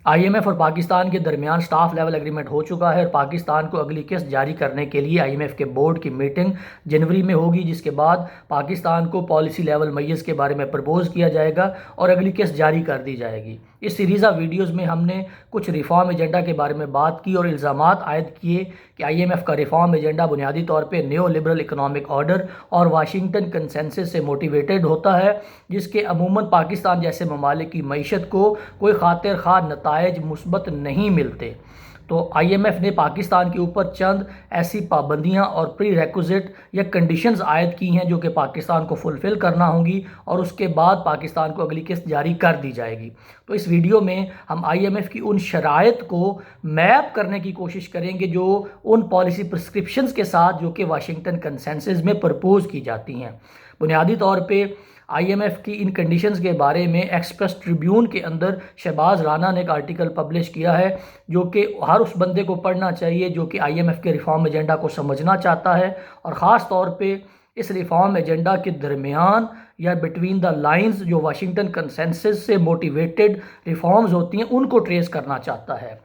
IMF और पाकिस्तान के दरमियान स्टाफ लेवल एग्रीमेंट हो चुका है और पाकिस्तान को अगली किस्त जारी करने के लिए आईएमएफ के बोर्ड की मीटिंग जनवरी में होगी, जिसके बाद पाकिस्तान को पॉलिसी लेवल मैय्यज़ के बारे में प्रपोज किया जाएगा और अगली किस्त जारी कर दी जाएगी। इस सीरीज़ ऑफ वीडियोज़ में हमने कुछ रिफॉर्म एजेंडा के बारे में बात की और इल्ज़ामात आयद किए कि आईएमएफ का रिफॉर्म एजेंडा बुनियादी तौर पे न्यू लिबरल इकोनॉमिक ऑर्डर और वाशिंगटन कंसेंसस से मोटिवेटेड होता है, जिसके अमूमन पाकिस्तान जैसे ममालिक की मईशत को कोई खातिर खा नताइज मुस्बत नहीं मिलते। तो आईएमएफ ने पाकिस्तान के ऊपर चंद ऐसी पाबंदियां और प्री रेक्विजिट या कंडीशंस आयद की हैं जो कि पाकिस्तान को फुलफ़िल करना होंगी और उसके बाद पाकिस्तान को अगली किस्त जारी कर दी जाएगी। तो इस वीडियो में हम आईएमएफ की उन शराइत को मैप करने की कोशिश करेंगे जो उन पॉलिसी प्रिस्क्रिप्शंस के साथ जो कि वाशिंगटन कंसेंसस में प्रपोज की जाती हैं। बुनियादी तौर पे आईएमएफ की इन कंडीशंस के बारे में एक्सप्रेस ट्रिब्यून के अंदर शहबाज राना ने एक आर्टिकल पब्लिश किया है जो कि हर उस बंदे को पढ़ना चाहिए जो कि आईएमएफ के रिफॉर्म एजेंडा को समझना चाहता है और ख़ास तौर पे इस रिफॉर्म एजेंडा के दरमियान या बिटवीन द लाइंस जो वाशिंगटन कंसेंसस से मोटिवेटेड रिफॉर्म्स होती हैं उनको ट्रेस करना चाहता है।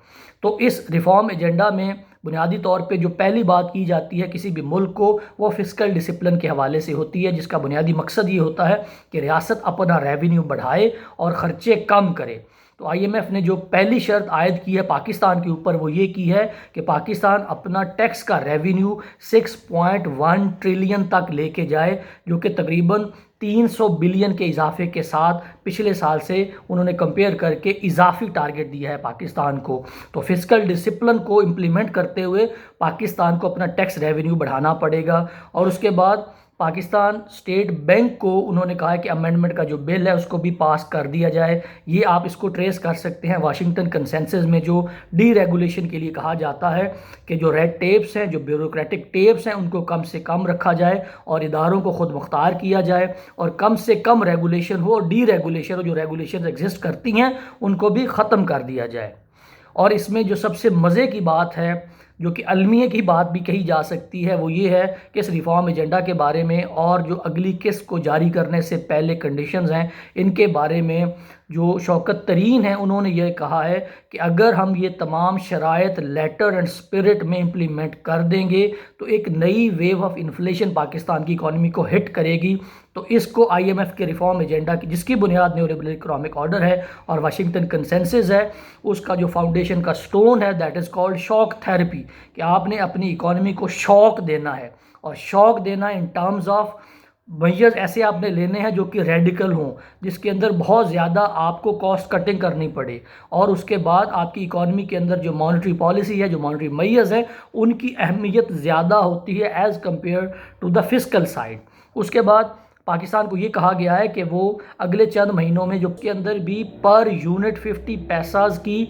तो इस रिफॉर्म एजेंडा में बुनियादी तौर पे जो पहली बात की जाती है किसी भी मुल्क को, वो फिस्कल डिसिप्लिन के हवाले से होती है, जिसका बुनियादी मकसद ये होता है कि रियासत अपना रेवेन्यू बढ़ाए और ख़र्चे कम करे। तो आईएमएफ ने जो पहली शर्त आयद की है पाकिस्तान के ऊपर वो ये की है कि पाकिस्तान अपना टैक्स का रेवेन्यू 6.1 ट्रिलियन तक लेके जाए, जो कि तकरीबन 300 बिलियन के इजाफे के साथ पिछले साल से उन्होंने कंपेयर करके इजाफी टारगेट दिया है पाकिस्तान को। तो फिस्कल डिसिप्लिन को इम्प्लीमेंट करते हुए पाकिस्तान को अपना टैक्स रेवेन्यू बढ़ाना पड़ेगा और उसके बाद पाकिस्तान स्टेट बैंक को उन्होंने कहा है कि अमेंडमेंट का जो बिल है उसको भी पास कर दिया जाए। ये आप इसको ट्रेस कर सकते हैं वाशिंगटन कंसेंसस में जो डी रेगुलेशन के लिए कहा जाता है कि जो रेड टेप्स हैं, जो ब्यूरोक्रेटिक टेप्स हैं, उनको कम से कम रखा जाए और इदारों को खुद मुख्तार किया जाए और कम से कम रेगुलेशन हो और डी रेगुलेशन हो, जो रेगुलेशन एग्जिस्ट करती हैं उनको भी ख़त्म कर दिया जाए। और इसमें जो सबसे मज़े की बात है, जो कि अलमिया की बात भी कही जा सकती है, वो ये है कि इस रिफॉर्म एजेंडा के बारे में और जो अगली किस्त को जारी करने से पहले कंडीशंस हैं इनके बारे में जो शौकत तरीन है उन्होंने ये कहा है कि अगर हम ये तमाम शराइत लेटर एंड स्पिरिट में इम्प्लीमेंट कर देंगे तो एक नई वेव ऑफ इन्फ्लेशन पाकिस्तान की इकॉनमी को हिट करेगी। तो इसको आईएमएफ के रिफॉर्म एजेंडा की, जिसकी बुनियाद न्यू लिबरल इकोनॉमिक ऑर्डर है और वाशिंगटन कंसेंसस है, उसका जो फाउंडेशन का स्टोन है that is called shock therapy, कि आपने अपनी इकॉनमी को शॉक देना है और शॉक देना इन टर्म्स ऑफ मेजर्स ऐसे आपने लेने हैं जो कि रेडिकल हों, जिसके अंदर बहुत ज़्यादा आपको कॉस्ट कटिंग करनी पड़े और उसके बाद आपकी इकॉनमी के अंदर जो मॉनेटरी पॉलिसी है, जो मॉनेटरी मेजर्स है, उनकी अहमियत ज़्यादा होती है as compare to the fiscal side. उसके बाद पाकिस्तान को ये कहा गया है कि वो अगले चंद महीनों में जो के अंदर भी पर यूनिट 50 पैसाज की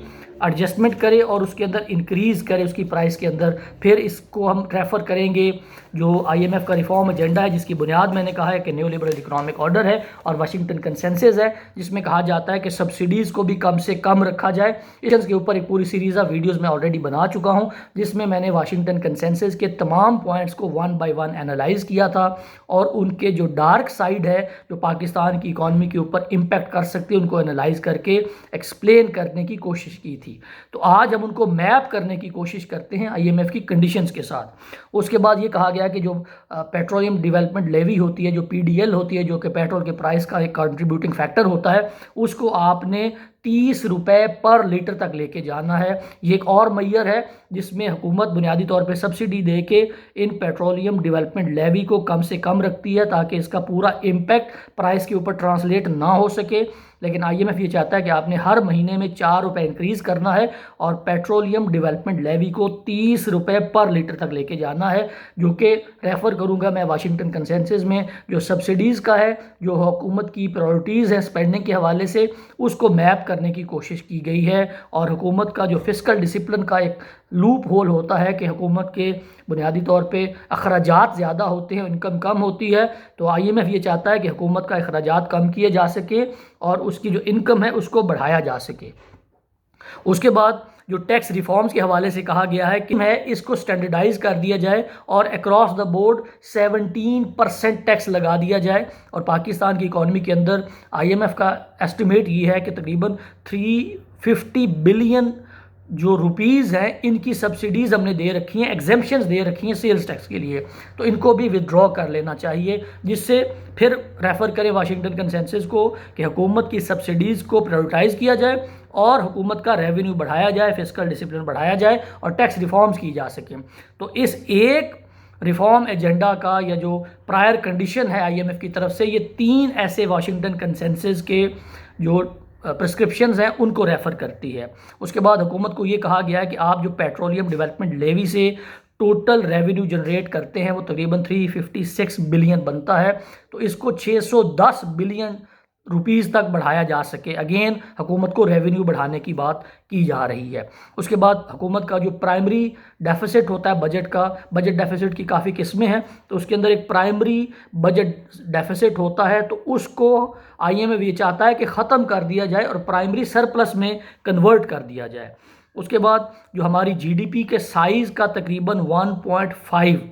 एडजस्टमेंट करे और उसके अंदर इंक्रीज़ करे उसकी प्राइस के अंदर। फिर इसको हम रेफ़र करेंगे जो आईएमएफ का रिफॉर्म एजेंडा है, जिसकी बुनियाद मैंने कहा है कि न्यू लिबरल इकोनॉमिक ऑर्डर है और वाशिंगटन कंसेंसस है, जिसमें कहा जाता है कि सब्सिडीज़ को भी कम से कम रखा जाए। इसके ऊपर एक पूरी सीरीज़ ऑफ वीडियोज़ मैं ऑलरेडी बना चुका हूँ, जिसमें मैंने वाशिंगटन कंसेंसस के तमाम पॉइंट्स को वन बाई वन एनालाइज़ किया था और उनके जो डार्क साइड है जो पाकिस्तान की इकॉनमी के ऊपर इम्पैक्ट कर सकती है उनको एनालाइज करके एक्सप्लेन करने की कोशिश की थी। तो आज हम उनको मैप करने की कोशिश करते हैं आईएमएफ की कंडीशंस के साथ। उसके बाद ये कहा गया कि जो पेट्रोलियम डेवलपमेंट लेवी होती है, जो पीडीएल होती है, जो कि पेट्रोल के प्राइस का एक कंट्रीब्यूटिंग फैक्टर होता है, उसको आपने 30 रुपये पर लीटर तक लेके जाना है। ये एक और मैयर है जिसमें हुकूमत बुनियादी तौर पे सब्सिडी दे के इन पेट्रोलियम डेवलपमेंट लेवी को कम से कम रखती है ताकि इसका पूरा इम्पैक्ट प्राइस के ऊपर ट्रांसलेट ना हो सके। लेकिन आईएमएफ ये चाहता है कि आपने हर महीने में 4 रुपये इंक्रीज़ करना है और पेट्रोलियम डेवलपमेंट लेवी को 30 रुपये पर लीटर तक लेके जाना है, जो कि रेफ़र करूँगा मैं वाशिंगटन कंसेंसस में जो सब्सिडीज़ का है, जो हुकूमत की प्रायोरिटीज़ है स्पेंडिंग के हवाले से, उसको मैप करने की कोशिश की गई है। और हुकूमत का जो फिस्कल डिसिप्लिन का एक लूप होल होता है कि हुकूमत के बुनियादी तौर पे अखराजात ज़्यादा होते हैं, इनकम कम होती है, तो आईएमएफ ये चाहता है कि हुकूमत का अखराजात कम किए जा सके और उसकी जो इनकम है उसको बढ़ाया जा सके। उसके बाद जो टैक्स रिफॉर्म्स के हवाले से कहा गया है कि इसको स्टैंडर्डाइज कर दिया जाए और अक्रॉस द बोर्ड 17% टैक्स लगा दिया जाए। और पाकिस्तान की इकॉनमी के अंदर आईएमएफ का एस्टिमेट ये है कि तकरीबन 50 बिलियन जो रुपीज़ हैं इनकी सब्सिडीज़ हमने दे रखी हैं, एग्जेम्पशंस दे रखी हैं सेल्स टैक्स के लिए, तो इनको भी विदड्रॉ कर लेना चाहिए, जिससे फिर रेफ़र करें वाशिंगटन कंसेंसस को कि हुकूमत की सब्सिडीज़ को प्रायोरिटाइज़ किया जाए और हुकूमत का रेवेन्यू बढ़ाया जाए, फिस्कल डिसिप्लिन बढ़ाया जाए और टैक्स रिफॉर्म्स की जा सकें। तो इस एक रिफॉर्म एजेंडा का या जो प्रायर कंडीशन है IMF की तरफ से, ये 3 ऐसे वाशिंगटन कंसेंसस के जो प्रिस्क्रिप्शंस हैं उनको रेफ़र करती है। उसके बाद हुकूमत को ये कहा गया है कि आप जो पेट्रोलियम डेवलपमेंट लेवी से टोटल रेवेन्यू जनरेट करते हैं वो तकरीबन 356 बिलियन बनता है, तो इसको 610 बिलियन रुपीज़ तक बढ़ाया जा सके। अगेन हुकूमत को रेवेन्यू बढ़ाने की बात की जा रही है। उसके बाद हुकूमत का जो प्राइमरी डेफिसिट होता है बजट का, बजट डेफिसिट की काफ़ी किस्में हैं, तो उसके अंदर एक प्राइमरी बजट डेफिसिट होता है, तो उसको IMF ये चाहता है कि ख़त्म कर दिया जाए और प्राइमरी सरप्लस में कन्वर्ट कर दिया जाए। उसके बाद जो हमारी GDP के साइज़ का तकरीबन 1.5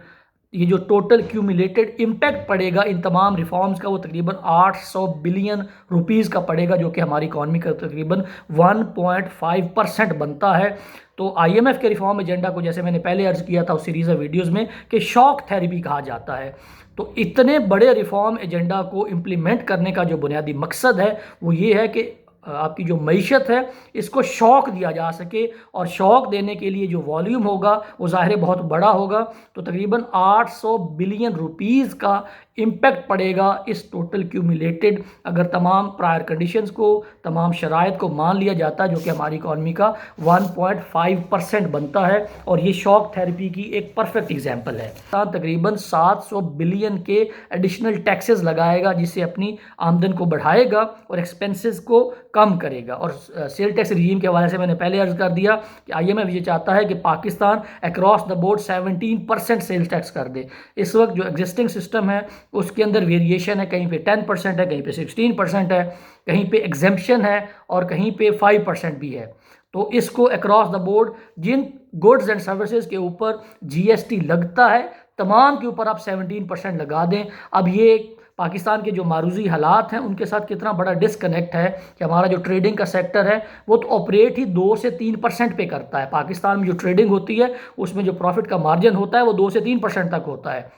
ये जो टोटल क्यूमुलेटेड इम्पैक्ट पड़ेगा इन तमाम रिफॉर्म्स का वो तकरीबन 800 बिलियन रुपीज़ का पड़ेगा, जो कि हमारी इकॉनमी का तकरीबन 1.5% बनता है। तो IMF के रिफॉर्म एजेंडा को, जैसे मैंने पहले अर्ज़ किया था उस सीरीज़ ऑफ वीडियोज़ में, कि शॉक थेरेपी कहा जाता है। तो इतने बड़े रिफॉर्म एजेंडा को इम्प्लीमेंट करने का जो बुनियादी मकसद है वो ये है कि आपकी जो मईशत है इसको शॉक दिया जा सके, और शॉक देने के लिए जो वॉल्यूम होगा वो ज़ाहिर बहुत बड़ा होगा। तो तकरीबन 800 बिलियन रुपीज़ का इम्पैक्ट पड़ेगा इस टोटल क्यूमुलेटेड, अगर तमाम प्रायर कंडीशंस को, तमाम शराइत को मान लिया जाता है, जो कि हमारी इकॉनमी का 1.5% बनता है। और ये शॉक थेरेपी की एक परफेक्ट एग्जांपल है। तकरीबन 700 बिलियन के एडिशनल टैक्सेस लगाएगा, जिससे अपनी आमदन को बढ़ाएगा और एक्सपेंसेस को कम करेगा। और सेल टैक्स रिजीम के हवाले से मैंने पहले अर्ज कर दिया कि IMF ये चाहता है कि Pakistan across the board 17% sales tax कर दे। इस वक्त जो एग्जिस्टिंग सिस्टम है उसके अंदर वेरिएशन है, कहीं पे 10% है, कहीं पे 16% है, कहीं पे एग्जेम्पशन है और कहीं पे 5% भी है। तो इसको अक्रॉस द बोर्ड जिन गुड्स एंड सर्विसेज के ऊपर GST लगता है तमाम के ऊपर आप 17% लगा दें। अब ये पाकिस्तान के जो मारूजी हालात हैं उनके साथ कितना बड़ा डिसकनेक्ट है कि हमारा जो ट्रेडिंग का सेक्टर है वो तो ऑपरेट ही 2 से 3% पे करता है। पाकिस्तान में जो ट्रेडिंग होती है उसमें जो प्रॉफिट का मार्जिन होता है वो 2 से 3% तक होता है।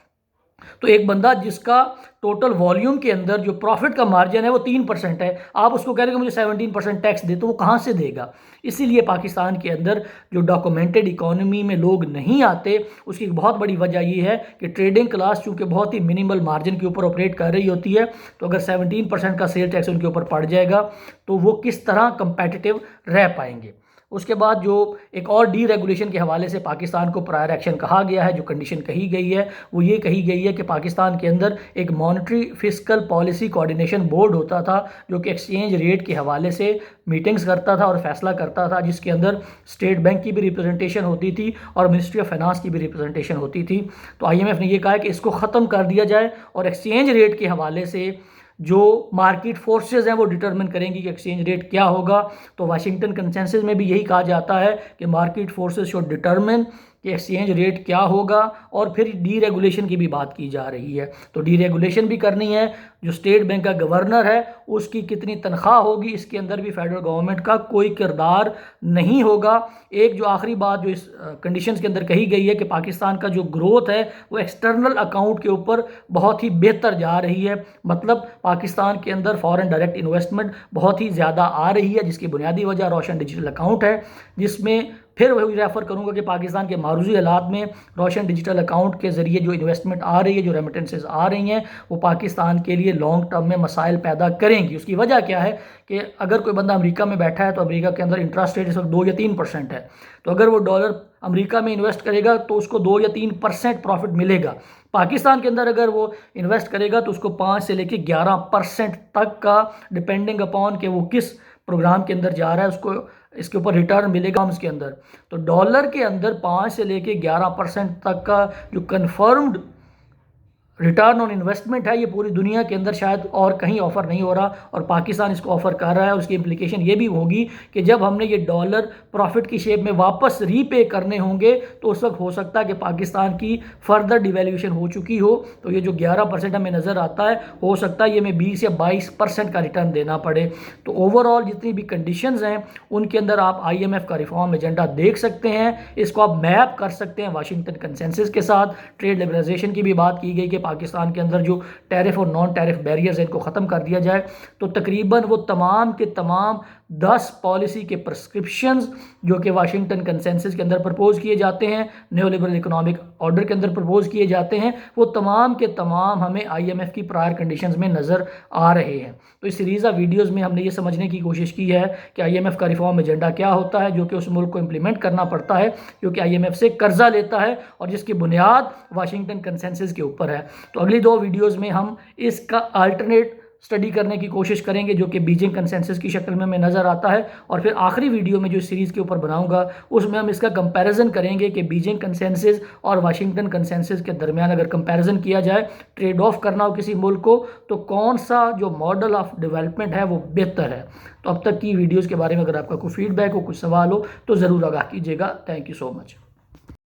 तो एक बंदा जिसका टोटल वॉल्यूम के अंदर जो प्रॉफिट का मार्जिन है वो 3% है, आप उसको कह रहे हैं कि मुझे 17% टैक्स दे, तो वो कहाँ से देगा? इसीलिए पाकिस्तान के अंदर जो डॉक्यूमेंटेड इकोनॉमी में लोग नहीं आते, उसकी एक बहुत बड़ी वजह ये है कि ट्रेडिंग क्लास चूँकि बहुत ही मिनिमल मार्जिन के ऊपर ऑपरेट कर रही होती है, तो अगर 17% का सेल टैक्स उनके ऊपर पड़ जाएगा तो वो किस तरह कंपेटिटिव रह पाएंगे। उसके बाद जो एक और डीरेगुलेशन के हवाले से पाकिस्तान को प्रायर एक्शन कहा गया है, जो कंडीशन कही गई है वो ये कही गई है कि पाकिस्तान के अंदर एक monetary fiscal policy coordination board होता था, जो कि एक्सचेंज रेट के हवाले से मीटिंग्स करता था और फैसला करता था, जिसके अंदर स्टेट बैंक की भी रिप्रेजेंटेशन होती थी और मिनिस्ट्री ऑफ फाइनेंस की भी रिप्रेजेंटेशन होती थी। तो IMF ने यह कहा है कि इसको ख़त्म कर दिया जाए और एक्सचेंज रेट के हवाले से जो मार्केट फोर्सेस हैं वो डिटरमिन करेंगी कि एक्सचेंज रेट क्या होगा। तो वाशिंगटन कंसेंसस में भी यही कहा जाता है कि मार्केट फोर्सेस शुड डिटरमिन कि एक्सचेंज रेट क्या होगा, और फिर डीरेगुलेशन की भी बात की जा रही है। तो डीरेगुलेशन भी करनी है, जो स्टेट बैंक का गवर्नर है उसकी कितनी तनख्वाह होगी इसके अंदर भी फेडरल गवर्नमेंट का कोई किरदार नहीं होगा। एक जो आखिरी बात जो इस कंडीशंस के अंदर कही गई है कि पाकिस्तान का जो ग्रोथ है वो एक्सटर्नल अकाउंट के ऊपर बहुत ही बेहतर जा रही है, मतलब पाकिस्तान के अंदर फॉरेन डायरेक्ट इन्वेस्टमेंट बहुत ही ज़्यादा आ रही है, जिसकी बुनियादी वजह रोशन डिजिटल अकाउंट है, जिसमें फिर वही रेफ़र करूंगा कि पाकिस्तान के मारूजी हालात में रोशन डिजिटल अकाउंट के ज़रिए जो इन्वेस्टमेंट आ रही है, जो रेमिटेंसेस आ रही हैं, वो पाकिस्तान के लिए लॉन्ग टर्म में मसाइल पैदा करेंगी। उसकी वजह क्या है कि अगर कोई बंदा अमेरिका में बैठा है तो अमेरिका के अंदर इंटरेस्ट रेट इस वक्त 2 या 3% है, तो अगर वो डॉलर अमेरिका में इन्वेस्ट करेगा तो उसको 2 या 3% प्रॉफिट मिलेगा। पाकिस्तान के अंदर अगर वो इन्वेस्ट करेगा तो उसको 5 से लेकर 11% तक का, डिपेंडिंग अपॉन कि वो किस प्रोग्राम के अंदर जा रहा है, उसको इसके ऊपर रिटर्न मिलेगा उसके अंदर। तो डॉलर के अंदर 5 से लेके 11% तक का जो कन्फर्म्ड रिटर्न ऑन इन्वेस्टमेंट है, ये पूरी दुनिया के अंदर शायद और कहीं ऑफ़र नहीं हो रहा और पाकिस्तान इसको ऑफ़र कर रहा है। उसकी इम्प्लीकेशन ये भी होगी कि जब हमने ये डॉलर प्रॉफिट की शेप में वापस रीपे करने होंगे तो उस वक्त हो सकता है कि पाकिस्तान की फर्दर डिवैल्यूएशन हो चुकी हो, तो ये जो 11% हमें नज़र आता है हो सकता है ये हमें 20 या 22% का रिटर्न देना पड़े। तो ओवरऑल जितनी भी कंडीशंस हैं उनके अंदर आप IMF का रिफॉर्म एजेंडा देख सकते हैं, इसको आप मैप कर सकते हैं वाशिंगटन कंसेंसस के साथ। ट्रेड लिबरलाइजेशन की भी बात की गई कि पाकिस्तान के अंदर जो टैरिफ और नॉन टैरिफ बैरियर्स हैं इनको ख़त्म कर दिया जाए, तो तकरीबन वो तमाम के तमाम 10 पॉलिसी के प्रिस्क्रिप्शंस जो कि वाशिंगटन कंसेंसस के अंदर प्रपोज किए जाते हैं, न्यू लिबरल इकोनॉमिक ऑर्डर के अंदर प्रपोज किए जाते हैं, वो तमाम के तमाम हमें IMF की प्रायर कंडीशंस में नज़र आ रहे हैं। तो इस सीरीज़ ऑफ वीडियोज़ में हमने ये समझने की कोशिश की है कि IMF का रिफॉर्म एजेंडा क्या होता है, जो कि उस मुल्क को इम्प्लीमेंट करना पड़ता है क्योंकि IMF से कर्जा लेता है और जिसकी बुनियाद वाशिंगटन कंसेंसस के ऊपर है। तो अगली 2 वीडियोज़ में हम इसका अल्टरनेट स्टडी करने की कोशिश करेंगे जो कि बीजिंग कंसेंसस की शक्ल में हमें नज़र आता है, और फिर आखिरी वीडियो में जो सीरीज़ के ऊपर बनाऊंगा उसमें हम इसका कंपैरिजन करेंगे कि बीजिंग कंसेंसस और वाशिंगटन कंसेंसस के दरमियान अगर कंपैरिजन किया जाए, ट्रेड ऑफ करना हो किसी मुल्क को, तो कौन सा जो मॉडल ऑफ डेवलपमेंट है वो बेहतर है। तो अब तक की वीडियोज़ के बारे में अगर आपका कोई फीडबैक हो, कुछ सवाल हो तो ज़रूर आगाह कीजिएगा। Thank you so much.